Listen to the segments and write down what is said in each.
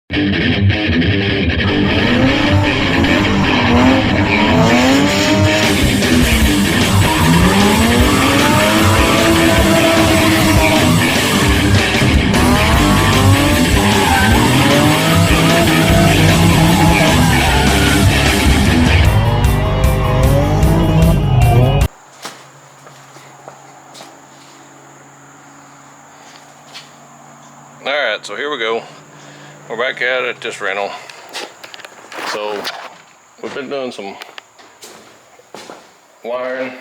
Alright, so here we go. We're back at this rental. So we've been doing some wiring.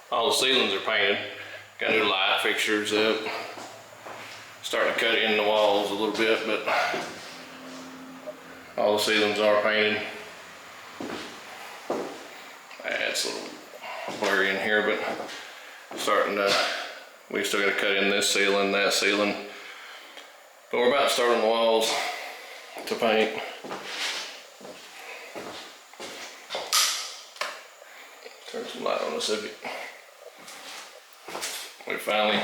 All the ceilings are painted. Got new light fixtures up. Starting to cut in the walls a little bit, but all the ceilings are painted. It's a little blurry in here, but we still got to cut in this ceiling, that ceiling. But we're about to start on the walls to paint. Turn some light on this if we finally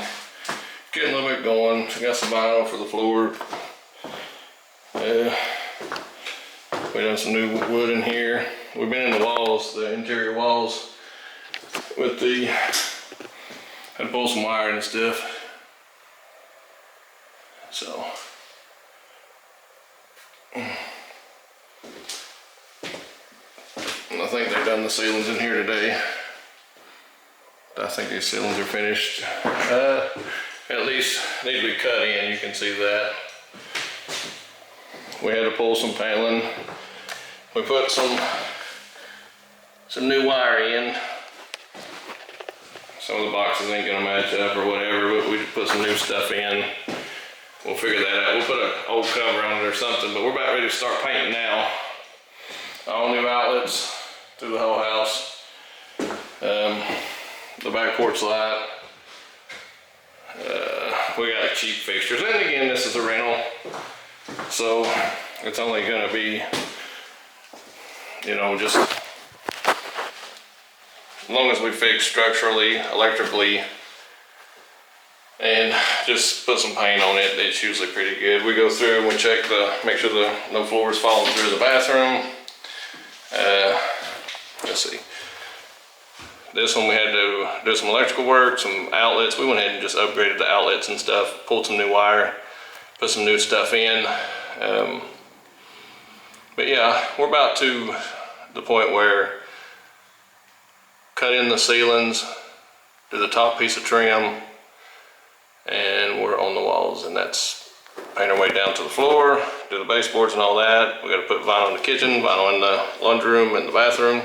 getting a little bit going. So got some vinyl for the floor. We done some new wood in here. We've been in the walls, the interior walls, with the, had to pull some wire and stuff. So, and I think they've done the ceilings in here today. I think these ceilings are finished. At least need to be cut in, you can see that. We had to pull some paneling. We put some new wire in. Some of the boxes ain't gonna match up or whatever, but we just put some new stuff in. We'll figure that out. We'll put an old cover on it or something, but we're about ready to start painting now. All new outlets through the whole house. The back porch light. We got cheap fixtures, and again, this is a rental, so it's only gonna be, you know, just as long as we fix structurally, electrically, and just put some paint on it, it's usually pretty good. We go through and we check make sure no floors falling through the bathroom. Let's see. This one we had to do some electrical work, some outlets. We went ahead and just upgraded the outlets and stuff, pulled some new wire, put some new stuff in. But yeah, we're about to the point where cut in the ceilings, do the top piece of trim, and we're on the walls, and that's paint our way down to the floor, do the baseboards and all that. We got to put vinyl in the kitchen, vinyl in the laundry room and the bathroom,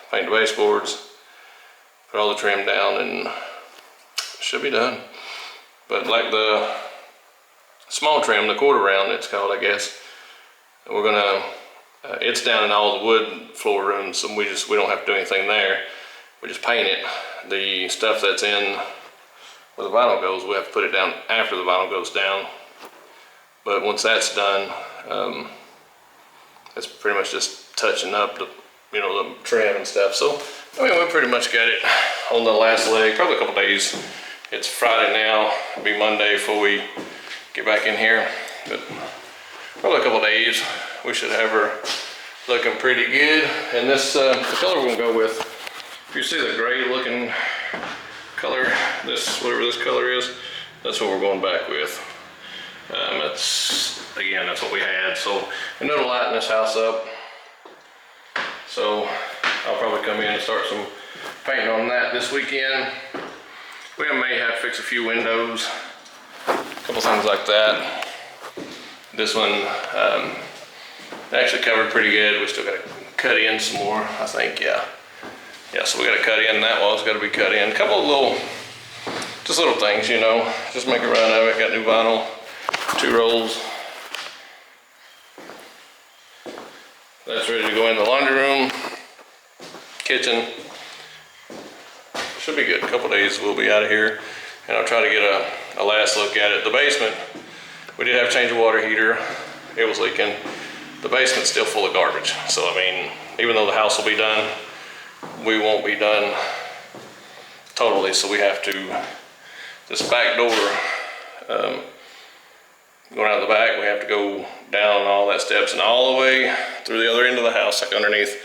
paint the baseboards, put all the trim down, and it should be done. But like the small trim, the quarter round it's called, I guess, we're gonna it's down in all the wood floor rooms, so we don't have to do anything there. We just paint it. The stuff that's in where the vinyl goes, we have to put it down after the vinyl goes down. But once that's done, it's pretty much just touching up the, you know, the trim and stuff. So I mean, we pretty much got it on the last leg. Probably a couple days. It's Friday now. It'll be Monday before we get back in here. But probably a couple days. We should have her looking pretty good. And this, the color we're gonna go with, if you see the gray looking color, this, whatever this color is, that's what we're going back with. Again, that's what we had. So we know to lighten this house up. So I'll probably come in and start some painting on that this weekend. We may have to fix a few windows, a couple things like that. This one actually covered pretty good. We still got to cut in some more, I think. Yeah, so we got to cut in. That wall's got to be cut in. A couple of just little things, you know, just make a run of it. Got new vinyl, 2 rolls. That's ready to go in the laundry room, kitchen. Should be good. A couple days we'll be out of here, and I'll try to get a last look at it. The basement, we did have to change the water heater. It was leaking. The basement's still full of garbage. So I mean, even though the house will be done, we won't be done totally. So we have to, this back door, going out the back, we have to go down all that steps and all the way through the other end of the house, like underneath,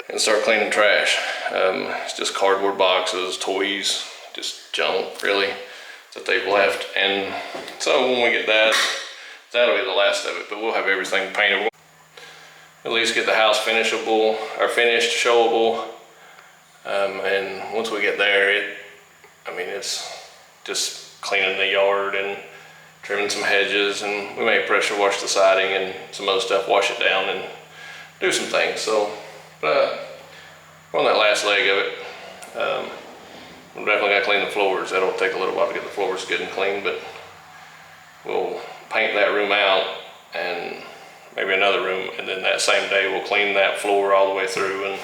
and start cleaning trash. It's just cardboard boxes, toys, just junk really that they've left. And so when we get that, that'll be the last of it, but we'll have everything painted. We'll at least get the house finishable, or finished, showable. And once we get there, it's just cleaning the yard and trimming some hedges, and we may pressure wash the siding and some other stuff, wash it down and do some things. So, but we're on that last leg of it. We're definitely gonna clean the floors. That'll take a little while to get the floors good and clean, but we'll paint that room out and maybe another room, and then that same day we'll clean that floor all the way through, and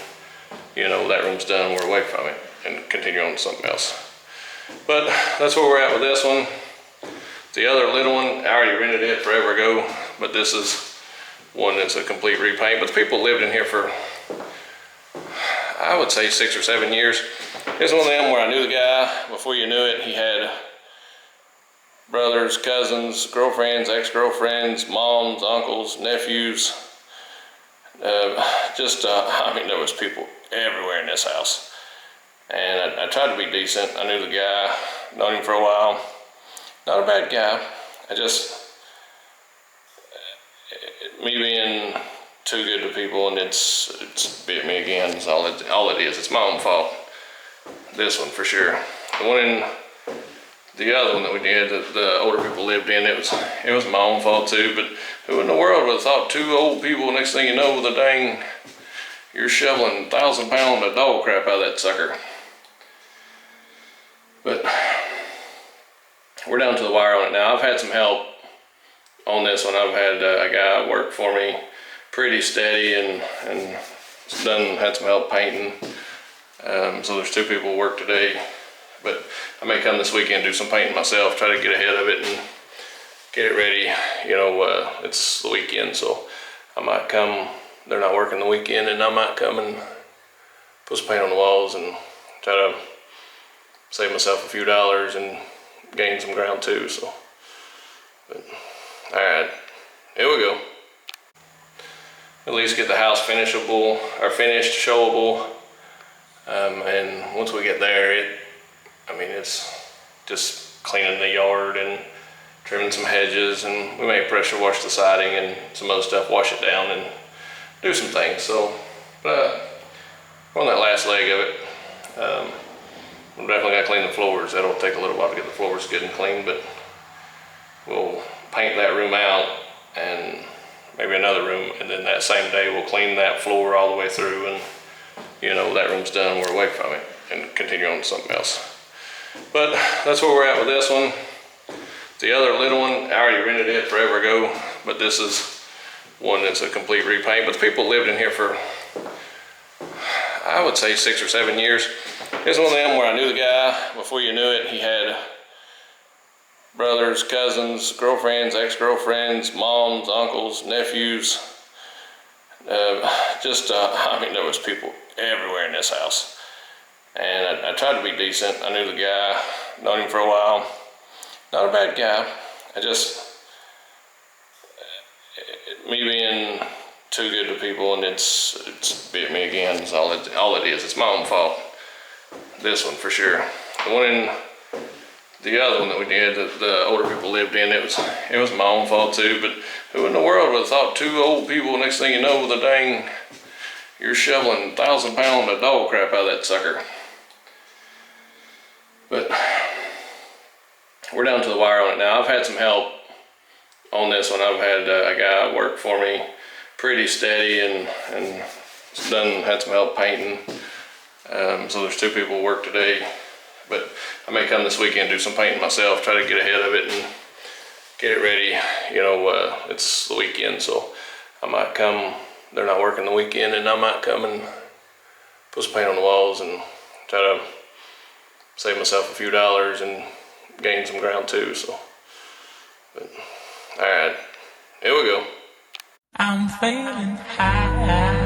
that room's done, we're away from it, and continue on to something else. But that's where we're at with this one. The other little one, I already rented it forever ago, but this is one that's a complete repaint. But the people lived in here for, I would say 6 or 7 years. It's one of them where I knew the guy before you knew it. He had brothers, cousins, girlfriends, ex-girlfriends, moms, uncles, nephews. There was people everywhere in this house. And I tried to be decent. I knew the guy, known him for a while. Not a bad guy. Me being too good to people, and it's bit me again. Is all it is. It's my own fault. This one for sure. The other one that we did, that the older people lived in, it was my own fault too. But who in the world would have thought 2 old people, next thing you know, with a dang, you're shoveling 1,000-pound of dog crap out of that sucker. But we're down to the wire on it now. I've had some help on this one. I've had a guy work for me pretty steady, and had some help painting. So there's 2 people who work today, but I may come this weekend, do some painting myself, try to get ahead of it and get it ready. It's the weekend, so I might come. They're not working the weekend, and I might come and put some paint on the walls and try to save myself a few dollars and gain some ground too. So, but all right, here we go. At least get the house finishable, or finished, showable. And once we get there, it's just cleaning the yard and trimming some hedges, and we may pressure wash the siding and some other stuff, wash it down and do some things. So, but we're on that last leg of it. We're definitely gonna clean the floors. That'll take a little while to get the floors good and clean, but we'll paint that room out and maybe another room, and then that same day we'll clean that floor all the way through, and that room's done, we're away from it, and continue on to something else. But that's where we're at with this one. The other little one, I already rented it forever ago, but this is one that's a complete repaint. But the people lived in here for, I would say 6 or 7 years. It's one of them where I knew the guy before you knew it. He had brothers, cousins, girlfriends, ex-girlfriends, moms, uncles, nephews. There was people everywhere in this house. And I tried to be decent. I knew the guy, known him for a while. Not a bad guy. Me being too good to people, and it's bit me again. Is all it is. It's my own fault. This one for sure. The other one that we did, that the older people lived in, it was my own fault too. But who in the world would have thought 2 old people, next thing you know, with a dang, you're shoveling 1,000-pound of dog crap out of that sucker. But we're down to the wire on it now. I've had some help on this one. I've had a guy work for me pretty steady, and had some help painting. So there's 2 people who work today, but I may come this weekend, do some painting myself, try to get ahead of it and get it ready. It's the weekend, so I might come. They're not working the weekend, and I might come and put some paint on the walls and try to save myself a few dollars and gain some ground too. So, but all right, here we go. I'm feeling high.